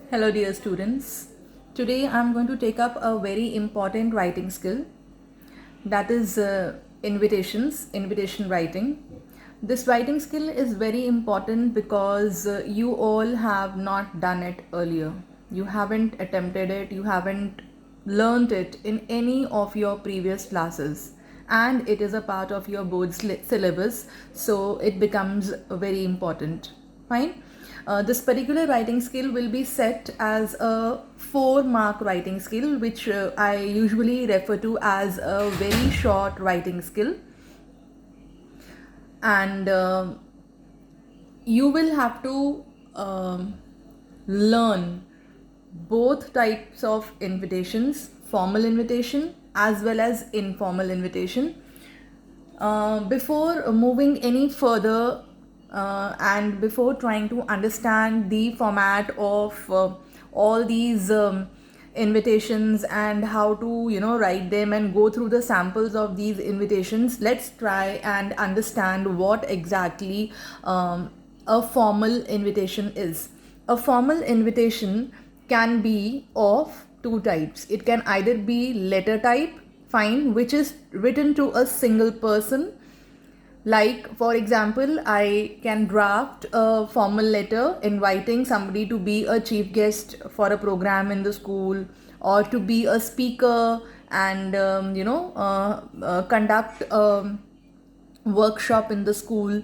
Hello, dear students. Today I'm going to take up a very important writing skill, that is invitation writing. This writing skill is very important because you all have not done it earlier. You haven't attempted it, you haven't learned it in any of your previous classes, and it is a part of your board syllabus, so it becomes very important. Fine. This particular writing skill will be set as a 4-mark writing skill, which I usually refer to as a very short writing skill. And you will have to learn both types of invitations, formal invitation as well as informal invitation. Before moving any further and before trying to understand the format of all these invitations and how to write them and go through the samples of these invitations, let's try and understand what exactly a formal invitation is. A formal invitation can be of two types. It can either be letter type, fine, which is written to a single person. Like, for example, I can draft a formal letter inviting somebody to be a chief guest for a program in the school, or to be a speaker and conduct a workshop in the school.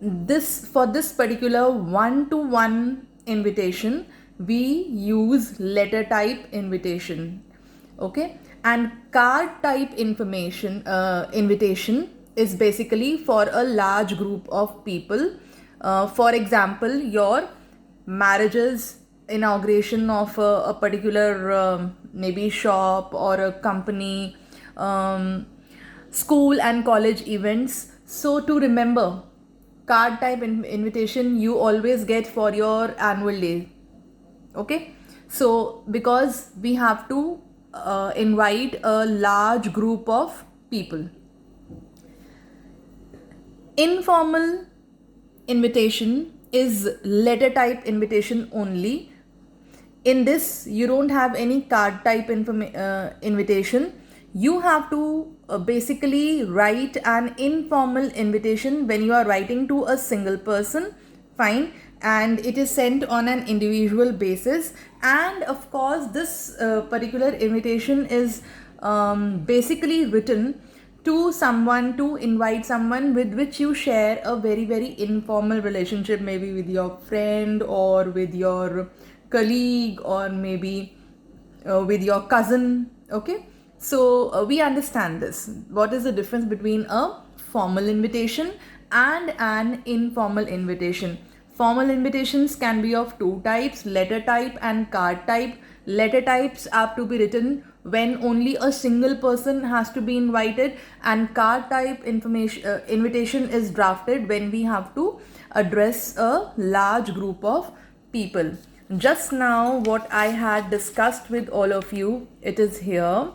For this particular one-to-one invitation, we use letter type invitation. Okay, and card type invitation is basically for a large group of people. For example, your marriages, inauguration of a particular maybe shop or a company, school and college events. So to remember, card type invitation you always get for your annual day. Okay, so because we have to invite a large group of people. Informal invitation is letter type invitation only. In this, you don't have any card type invitation. You have to basically write an informal invitation when you are writing to a single person, fine, and it is sent on an individual basis. And of course, this particular invitation is basically written to someone, to invite someone with which you share a very very informal relationship, maybe with your friend or with your colleague or maybe with your cousin. Okay, so we understand this. What is the difference between a formal invitation and an informal invitation? Formal invitations can be of two types: letter type and card type. Letter types have to be written when only a single person has to be invited, and card type invitation is drafted when we have to address a large group of people. Just now, what I had discussed with all of you, it is here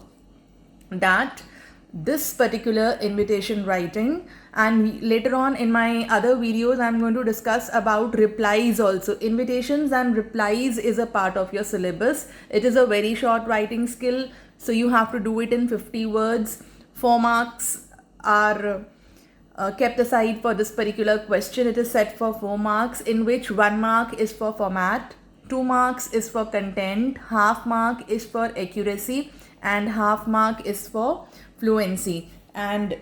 that this particular invitation writing, and later on in my other videos I'm going to discuss about replies also. Invitations and replies is a part of your syllabus. It is a very short writing skill, so you have to do it in 50 words. 4 marks are kept aside for this particular question. It is set for 4 marks, in which 1 mark is for format, 2 marks is for content, half mark is for accuracy, and half mark is for fluency. And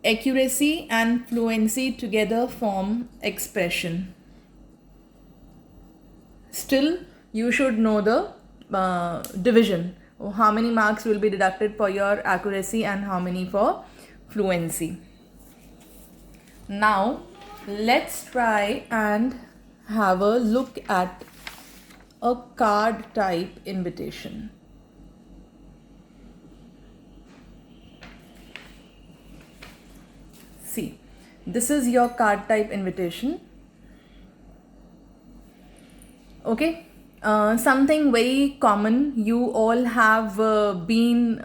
accuracy and fluency together form expression. Still, you should know the division. How many marks will be deducted for your accuracy and how many for fluency. Now, let's try and have a look at a card type invitation. See, this is your card type invitation. Okay, something very common. You all have been,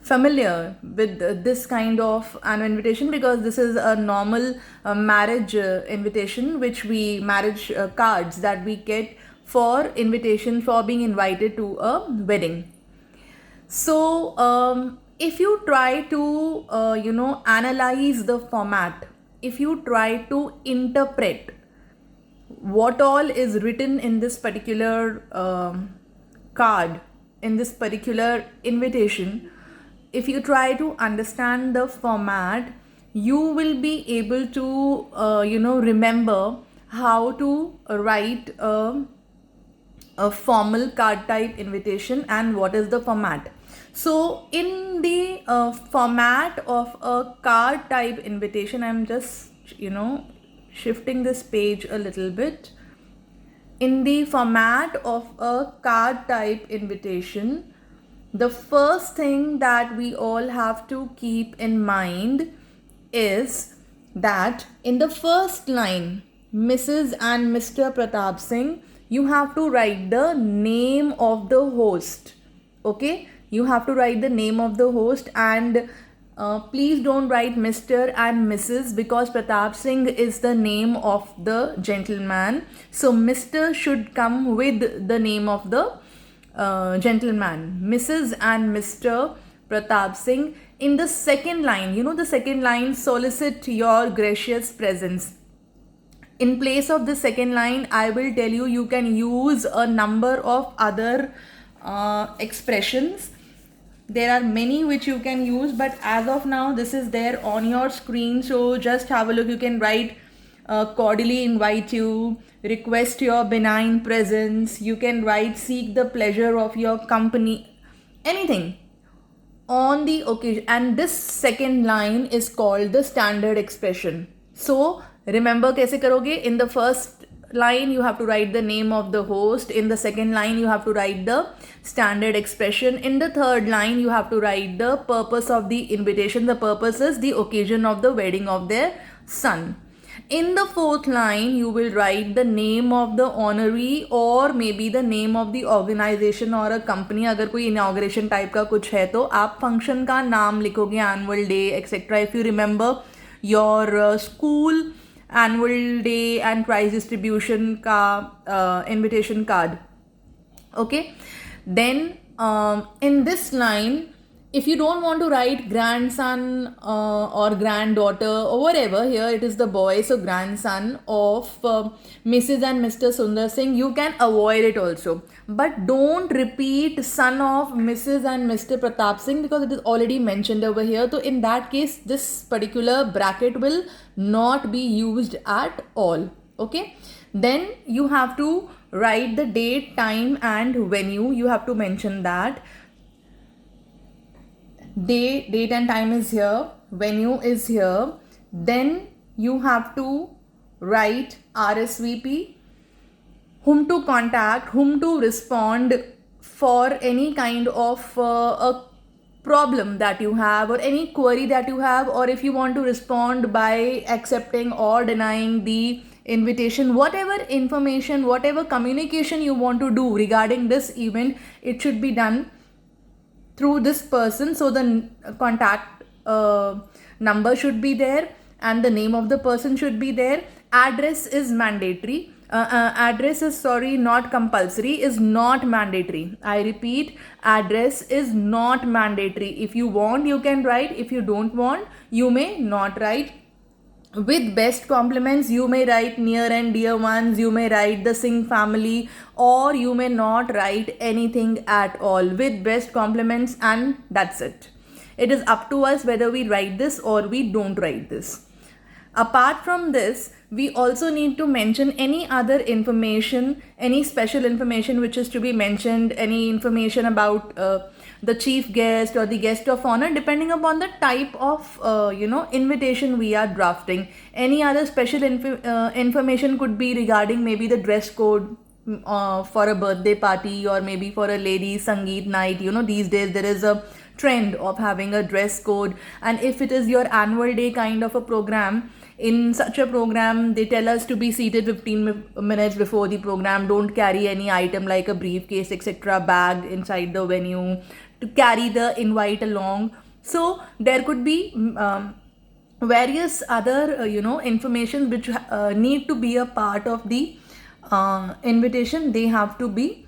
familiar with this kind of an invitation, because this is a normal marriage invitation, which we marriage cards that we get for invitation for being invited to a wedding. So if you try to analyze the format, if you try to interpret what all is written in this particular card, in this particular invitation, if you try to understand the format, you will be able to remember how to write a formal card type invitation and what is the format. So in the format of a card type invitation, I'm just shifting this page a little bit. In the format of a card type invitation, the first thing that we all have to keep in mind is that in the first line, Mrs. and Mr. Pratap Singh, you have to write the name of the host. Okay, you have to write the name of the host, and please don't write Mr. and Mrs. because Pratap Singh is the name of the gentleman. So Mr. should come with the name of the gentleman. Mrs. and Mr. Pratap Singh. In the second line, the second line, solicit your gracious presence. In place of the second line, I will tell you, you can use a number of other expressions. There are many which you can use, but as of now, this is there on your screen. So just have a look. You can write cordially invite you, request your benign presence. You can write seek the pleasure of your company, anything on the occasion. And this second line is called the standard expression. So remember kaise karoge? In the first line you have to write the name of the host. In the second line you have to write the standard expression. In the third line you have to write the purpose of the invitation. The purpose is the occasion of the wedding of their son. In the fourth line you will write the name of the honoree or maybe the name of the organization or a company. अगर कोई inauguration type का कुछ है तो आप function का नाम लिखोगे, annual day etc. If you remember your school annual day and prize distribution ka invitation card. Okay, then in this line, if you don't want to write grandson or granddaughter or whatever, here it is the boy, so grandson of Mrs. and Mr. Sundar Singh, you can avoid it also. But don't repeat son of Mrs. and Mr. Pratap Singh because it is already mentioned over here. So in that case, this particular bracket will not be used at all. Okay, then you have to write the date, time and venue. You have to mention that. Date and time is here, venue is here. Then you have to write RSVP, whom to contact, whom to respond for any kind of a problem that you have or any query that you have, or if you want to respond by accepting or denying the invitation, whatever information, whatever communication you want to do regarding this event, it should be done through this person. So the contact number should be there and the name of the person should be there. Address is mandatory. Address is not compulsory, is not mandatory. I repeat, address is not mandatory. If you want, you can write. If you don't want, you may not write. With best compliments, you may write near and dear ones, you may write the Singh family, or you may not write anything at all. With best compliments, and that's it. It is up to us whether we write this or we don't write this. Apart from this, we also need to mention any other information, any special information which is to be mentioned, any information about the chief guest or the guest of honor, depending upon the type of invitation we are drafting. Any other special information could be regarding maybe the dress code for a birthday party or maybe for a ladies Sangeet night. These days there is a trend of having a dress code, and if it is your annual day kind of a program, in such a program they tell us to be seated 15 minutes before the program, don't carry any item like a briefcase etc, bag inside the venue, to carry the invite along. So there could be various other information which need to be a part of the invitation. They have to be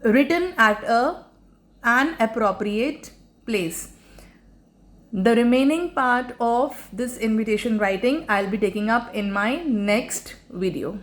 written at an appropriate place. The remaining part of this invitation writing I'll be taking up in my next video.